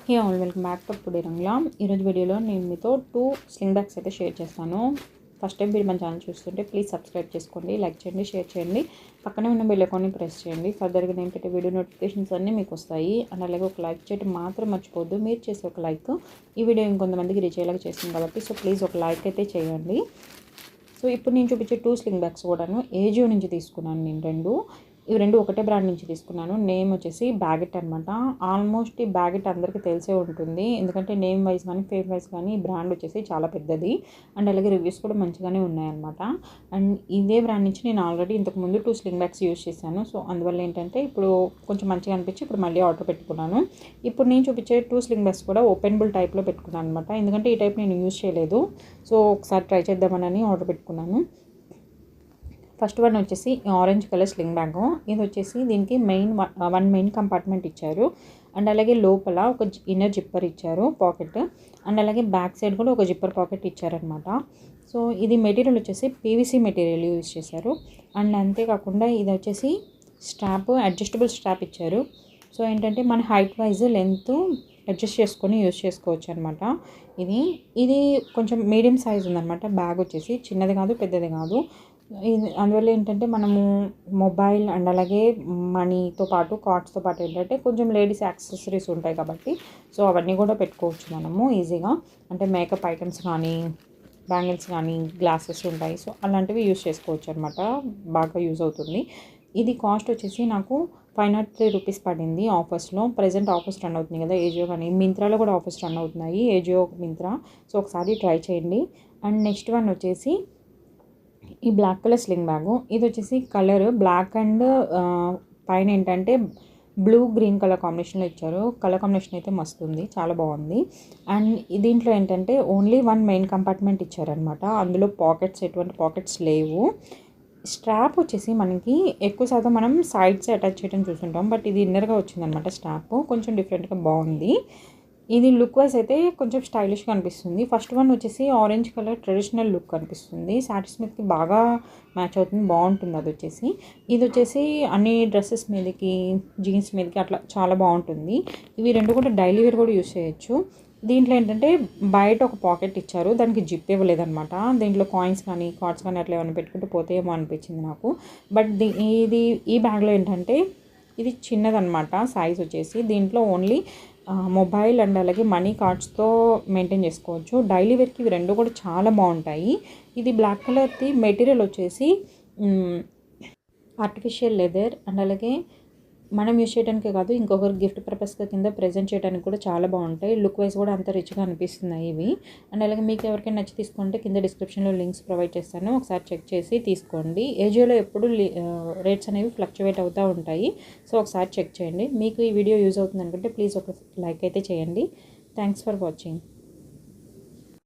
Hey all welcome back to today Rangla. ఈరోజు వీడియోలో నేను మీతో 2 స్లింగ్ బ్యాగ్స్ అయితే షేర్ చేస్తాను. ఫస్ట్ టైం మీరు మన ఛానల్ చూస్తుంటే ప్లీజ్ సబ్స్క్రైబ్ చేసుకోండి, లైక్ చేయండి, షేర్ చేయండి, పక్కనే ఉన్న బెల్ ఐకాన్ని ప్రెస్ చేయండి. ఫర్దర్గా నేను పెట్టే వీడియో నోటిఫికేషన్స్ అన్నీ మీకు వస్తాయి. అండ్ అలాగే ఒక లైక్ చేయడం మాత్రం మర్చిపోద్దు. మీరు చేసే ఒక లైక్ ఈ వీడియో ఇంకొంతమందికి రీచ్ అయ్యేలాగా చేస్తుంది కాబట్టి సో ప్లీజ్ ఒక లైక్ అయితే చేయండి. సో ఇప్పుడు నేను చూపించే 2 స్లింగ్ బ్యాగ్స్ కూడాను ఏజియో నుంచి తీసుకున్నాను. నేను ఇవి రెండు ఒకటే బ్రాండ్ నుంచి తీసుకున్నాను. నేమ్ వచ్చేసి బ్యాగెట్ అనమాట. ఆల్మోస్ట్ ఈ బ్యాగెట్ అందరికీ తెలిసే ఉంటుంది, ఎందుకంటే నేమ్ వైజ్ కానీ ఫేమ్ వైజ్ కానీ ఈ బ్రాండ్ వచ్చేసి చాలా పెద్దది. అండ్ అలాగే రివ్యూస్ కూడా మంచిగానే ఉన్నాయన్నమాట. అండ్ ఇదే బ్రాండ్ నుంచి నేను ఆల్రెడీ ఇంతకుముందు 2 స్లింగ్ బ్యాగ్స్ యూజ్ చేశాను. సో అందువల్ల ఏంటంటే ఇప్పుడు కొంచెం మంచిగా అనిపించి ఇప్పుడు మళ్ళీ ఆర్డర్ పెట్టుకున్నాను. ఇప్పుడు నేను చూపించే 2 స్లింగ్ బ్యాగ్స్ కూడా ఓపెనబుల్ టైప్లో పెట్టుకున్నాను అనమాట, ఎందుకంటే ఈ టైప్ నేను యూజ్ చేయలేదు. సో ఒకసారి ట్రై చేద్దామని ఆర్డర్ పెట్టుకున్నాను. ఫస్ట్ వన్ వచ్చేసి ఆరెంజ్ కలర్ స్లింగ్ బ్యాగ్. ఇది వచ్చేసి దీనికి మెయిన్ కంపార్ట్మెంట్ ఇచ్చారు. అండ్ అలాగే లోపల ఒక ఇన్నర్ జిప్పర్ ఇచ్చారు పాకెట్. అండ్ అలాగే బ్యాక్ సైడ్ కూడా ఒక జిప్పర్ పాకెట్ ఇచ్చారనమాట. సో ఇది మెటీరియల్ వచ్చేసి పీవీసీ మెటీరియల్ యూజ్ చేశారు. అండ్ అంతేకాకుండా ఇది వచ్చేసి స్ట్రాప్ అడ్జస్టబుల్ స్ట్రాప్ ఇచ్చారు. సో ఏంటంటే మన హైట్ వైజ్ లెంత్ అడ్జస్ట్ చేసుకొని యూజ్ చేసుకోవచ్చు అనమాట. ఇది కొంచెం మీడియం సైజ్ ఉందన్నమాట. బ్యాగ్ వచ్చేసి చిన్నది కాదు, పెద్దది కాదు. అందువల్ల ఏంటంటే మనము మొబైల్ అండ్ అలాగే మనీతో పాటు కార్డ్స్తో పాటు ఏంటంటే కొంచెం లేడీస్ యాక్సెసరీస్ ఉంటాయి కాబట్టి సో అవన్నీ కూడా పెట్టుకోవచ్చు మనము ఈజీగా. అంటే మేకప్ ఐటమ్స్ కానీ, బ్యాంగిల్స్ కానీ, గ్లాసెస్ ఉంటాయి, సో అలాంటివి యూజ్ చేసుకోవచ్చు అనమాట. బాగా యూజ్ అవుతుంది. ఇది కాస్ట్ వచ్చేసి నాకు 503 రూపీస్ పడింది ఆఫర్స్లో. ప్రజెంట్ ఆఫర్స్ రన్ అవుతుంది కదా ఏజియో కానీ, మింత్రాలో కూడా ఆఫర్స్ రన్ అవుతున్నాయి, ఏజియో, మింత్రా. సో ఒకసారి ట్రై చేయండి. అండ్ నెక్స్ట్ వన్ వచ్చేసి ఈ బ్లాక్ కలర్ స్లింగ్ బ్యాగు. ఇది వచ్చేసి కలర్ బ్లాక్ అండ్ పైన ఏంటంటే బ్లూ గ్రీన్ కలర్ కాంబినేషన్లో ఇచ్చారు. కలర్ కాంబినేషన్ అయితే మస్తు ఉంది, చాలా బాగుంది. అండ్ దీంట్లో ఏంటంటే ఓన్లీ 1 మెయిన్ కంపార్ట్మెంట్ ఇచ్చారనమాట. అందులో ఎటువంటి పాకెట్స్ లేవు. స్ట్రాప్ వచ్చేసి మనకి ఎక్కువ శాతం మనం సైడ్స్ అటాచ్ చేయడం చూస్తుంటాం, బట్ ఇది ఇన్నర్గా వచ్చిందనమాట. స్ట్రాప్ కొంచెం డిఫరెంట్గా బాగుంది. ఇది లుక్ వైజ్ అయితే కొంచెం స్టైలిష్గా అనిపిస్తుంది. ఫస్ట్ వన్ వచ్చేసి ఆరెంజ్ కలర్ ట్రెడిషనల్ లుక్ అనిపిస్తుంది. శారీస్ మీదకి బాగా మ్యాచ్ అవుతుంది, బాగుంటుంది. అది వచ్చేసి ఇది వచ్చేసి అన్ని డ్రెస్సెస్ మీదకి, జీన్స్ మీదకి అట్లా చాలా బాగుంటుంది. ఇవి రెండు కూడా డైలీ వేర్ కూడా యూస్ చేయొచ్చు. దీంట్లో ఏంటంటే బయట ఒక పాకెట్ ఇచ్చారు, దానికి జిప్ ఇవ్వలేదన్నమాట. దీంట్లో కాయిన్స్ కానీ, కార్డ్స్ కానీ అట్లా ఏమైనా పెట్టుకుంటూ పోతేమో అనిపించింది నాకు. బట్ ఈ బ్యాగ్లో ఏంటంటే ఇది చిన్నదన్నమాట సైజ్ వచ్చేసి. దీంట్లో ఓన్లీ మొబైల్ అండ్ అలాగే మనీ కార్డ్స్తో మెయింటైన్ చేసుకోవచ్చు. డైలీ వేర్కి ఇవి రెండు కూడా చాలా బాగుంటాయి. ఇది బ్లాక్ కలర్ది మెటీరియల్ వచ్చేసి ఆర్టిఫిషియల్ లెదర్. అండ్ అలాగే మనం యూజ్ చేయడానికే కాదు, ఇంకొకరు గిఫ్ట్ పర్పస్గా కింద ప్రజెంట్ చేయడానికి కూడా చాలా బాగుంటాయి. లుక్ వైజ్ కూడా అంత రిచ్గా అనిపిస్తున్నాయి ఇవి. అండ్ అలాగే మీకు ఎవరికైనా నచ్చి తీసుకుంటే కింద డిస్క్రిప్షన్లో లింక్స్ ప్రొవైడ్ చేస్తాను, ఒకసారి చెక్ చేసి తీసుకోండి. ఏజియోలో ఎప్పుడు రేట్స్ అనేవి ఫ్లక్చువేట్ అవుతూ ఉంటాయి, సో ఒకసారి చెక్ చేయండి. మీకు ఈ వీడియో యూజ్ అవుతుంది అనుకుంటే ప్లీజ్ ఒక లైక్ అయితే చేయండి. Thanks for watching.